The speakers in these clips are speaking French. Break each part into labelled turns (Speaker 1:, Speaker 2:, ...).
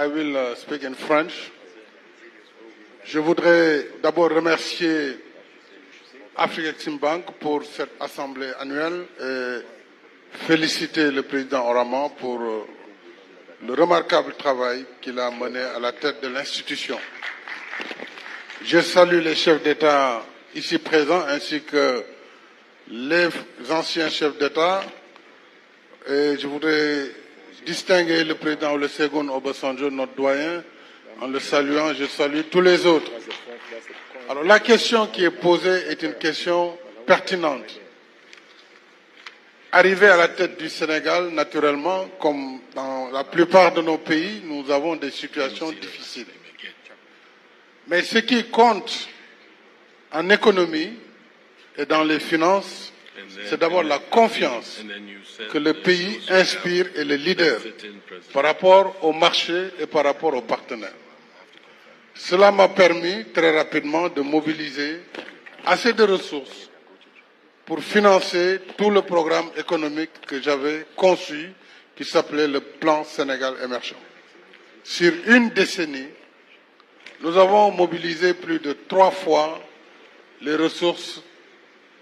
Speaker 1: will speak in French. Je voudrais d'abord remercier Afreximbank pour cette assemblée annuelle et féliciter le président Orama pour le remarquable travail qu'il a mené à la tête de l'institution. Je salue les chefs d'État ici présents ainsi que les anciens chefs d'État et je voudrais distinguer le président Olusegun Obasanjo, notre doyen. En le saluant, je salue tous les autres. Alors la question qui est posée est une question pertinente. Arrivé à la tête du Sénégal, naturellement, comme dans la plupart de nos pays, nous avons des situations difficiles. Mais ce qui compte en économie et dans les finances, c'est d'abord la confiance que le pays inspire et les leaders par rapport au marché et par rapport aux partenaires. Cela m'a permis très rapidement de mobiliser assez de ressources pour financer tout le programme économique que j'avais conçu, qui s'appelait le Plan Sénégal émergent. Sur une décennie, nous avons mobilisé plus de 3 fois les ressources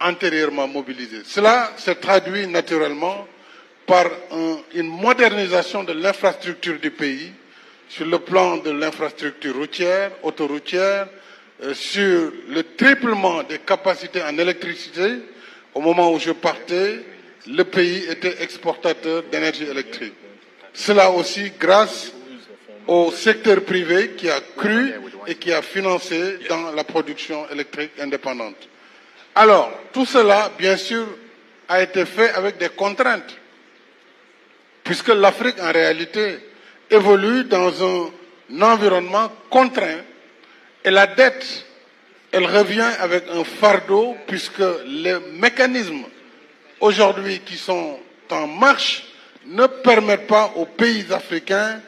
Speaker 1: antérieurement mobilisées. Cela se traduit naturellement par une modernisation de l'infrastructure du pays, sur le plan de l'infrastructure routière, autoroutière, sur le triplement des capacités en électricité. Au moment où je partais, le pays était exportateur d'énergie électrique. Cela aussi grâce au secteur privé qui a cru et qui a financé dans la production électrique indépendante. Alors, tout cela, bien sûr, a été fait avec des contraintes, puisque l'Afrique, en réalité, évolue dans un environnement contraint et la dette, elle revient avec un fardeau puisque les mécanismes aujourd'hui qui sont en marche ne permettent pas aux pays africains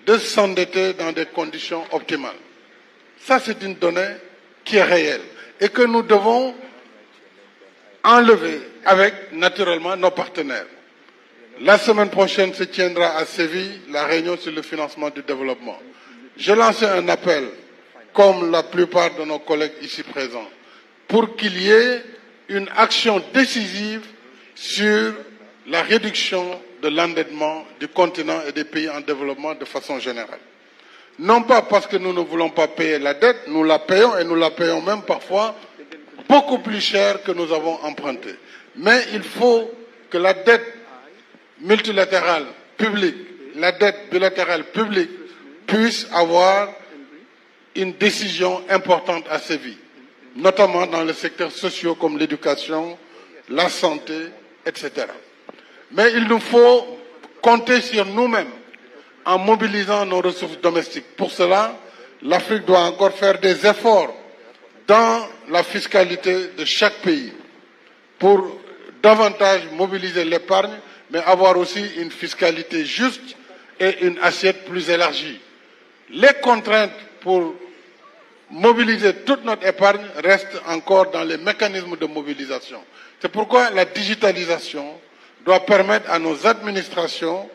Speaker 1: de s'endetter dans des conditions optimales. Ça, c'est une donnée qui est réelle et que nous devons enlever avec naturellement nos partenaires. La semaine prochaine se tiendra à Séville la réunion sur le financement du développement. J'ai lancé un appel, comme la plupart de nos collègues ici présents, pour qu'il y ait une action décisive sur la réduction de l'endettement du continent et des pays en développement de façon générale. Non pas parce que nous ne voulons pas payer la dette, nous la payons et nous la payons même parfois beaucoup plus cher que nous avons emprunté. Mais il faut que la dette multilatérale publique, la dette bilatérale publique puisse avoir une décision importante à Séville, notamment dans les secteurs sociaux comme l'éducation, la santé, etc. Mais il nous faut compter sur nous-mêmes en mobilisant nos ressources domestiques. Pour cela, l'Afrique doit encore faire des efforts dans la fiscalité de chaque pays pour davantage mobiliser l'épargne, mais avoir aussi une fiscalité juste et une assiette plus élargie. Les contraintes pour mobiliser toute notre épargne restent encore dans les mécanismes de mobilisation. C'est pourquoi la digitalisation doit permettre à nos administrations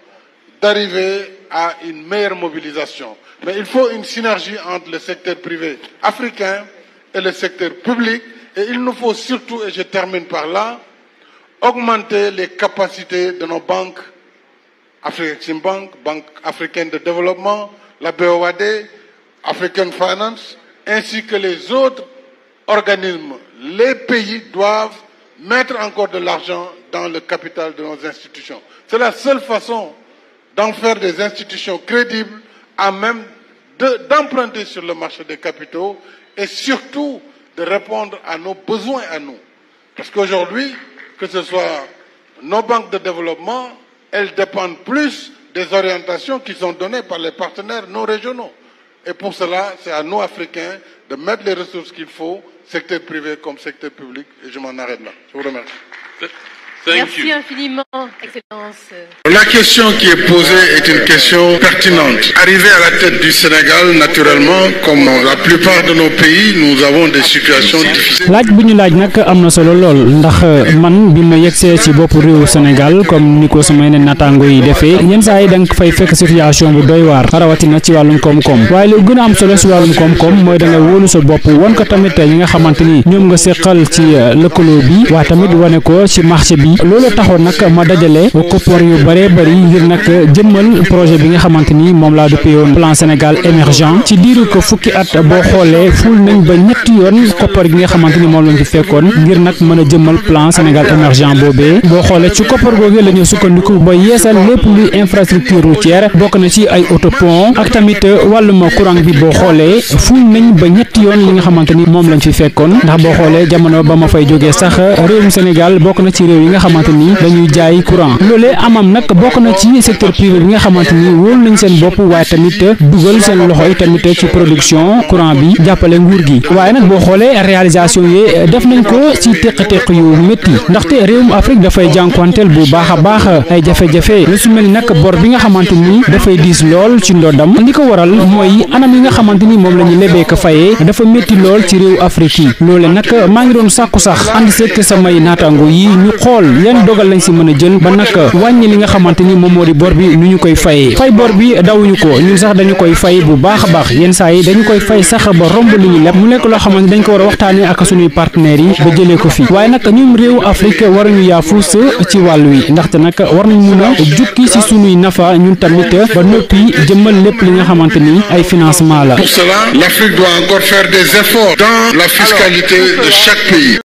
Speaker 1: d'arriver à une meilleure mobilisation. Mais il faut une synergie entre le secteur privé africain et le secteur public. Et il nous faut surtout, et je termine par là, augmenter les capacités de nos banques, Afreximbank, Banque africaine de développement, la BOAD, African Finance, ainsi que les autres organismes. Les pays doivent mettre encore de l'argent dans le capital de nos institutions. C'est la seule façon d'en faire des institutions crédibles, à même d'emprunter sur le marché des capitaux et surtout de répondre à nos besoins à nous. Parce qu'aujourd'hui, que ce soit nos banques de développement, elles dépendent plus des orientations qui sont données par les partenaires non régionaux. Et pour cela, c'est à nous, Africains, de mettre les ressources qu'il faut, secteur privé comme secteur public, et je m'en arrête là. Je vous remercie.
Speaker 2: Merci infiniment, Excellence.
Speaker 1: La question qui est posée est une question pertinente. Arrivé à la tête du Sénégal, naturellement, comme la plupart de nos pays, nous avons des situations difficiles.
Speaker 3: laaj bu ñu laaj nag am na solo lool ndax man bi ma yegsee ci bopp réewu Sénégal comme ni ko sama yeneen naataango yi defee yenn saa yi da nga fay fekk situation bu doy waar rawatina ci wàllum koom-koom waaye lu gën a am solo ci wàllum koom-koom mooy da nga wóolu sa bopp won ko tamit ñi nga xamante ni ñoom nga seqal ci lëkkaloo bi waa tamit wane ko ci marché bi loolu taxoon nag ma dajale koppar yu bëree bëri ngir nag jëmmal projet bi nga xamante ni moom laa duppee woon plan Sénégal émergent ci diiru ko fukki at boo xoolee ful nañ ba ñetti yoon koppar gi nga xamante ni moom lañ fi fekkoon ngir nag mën a jëmmal plan Sénégal émergent boobee boo xoolee ci koppar googee la ñu sukkandiku ba yeesal lépp luy infrastructure routière bokk na ci ay autopont ak tamit wàllum courant bi boo xoolee ful nañ ba ñetti yoon li nga xamante ni moom lañ fi fekkoon ndax boo xoolee jamono ba ma fay jógee sax réewum Sénégal bokk na ci réew yi nga xamante ni dañuy jaay courant loolee amam nag bokk na ci secteur privé bi nga xamante ni wóolu nañ seen bopp waaye tamit dugal seen loxo yi tamit ci production courant bi jàppale nguur gi waaye nag boo xoolee réalisation yi def nañ ko ci teq-teq yu métti ndaxte réewum Afrique dafay jànkuwanteel bu baax a baax ay jafe-jafe lu su mel ni nag bor bi nga xamante ni dafay diis lool ci ndoddam li ko waral mooy anam yi nga xamante ni moom la ñu lebee ko fayee dafa métti lool ci réew Afrique yi loole nag maa ngi doon sàkku sax ànd seeg samay naataango yi ñu xool yan dogal lañ si mën a jël ba nag wàññi li nga xamante ni moom moo di bor bi nu ñu koy fayee fay bor bi dawuñu ko ñun sax dañu koy fay bu baax a baax yenn saa yi dañu koy fay sax ba romb li ñu leb mu nekk loo xamante dañ ko war a waxtaanee ak suñuy partenaires yi ba jëlee ko fi waaye nag ñun réewu Afrique waruñu yaafus ci wàll wi ndaxte nag war nañ mun a jukki si suñuy nafa ñun tamit ba noppi jëmmal lépp li nga xamante ni ay financement la.
Speaker 1: Pour cela, l'Afrique doit encore faire des efforts dans la fiscalité de chaque pays.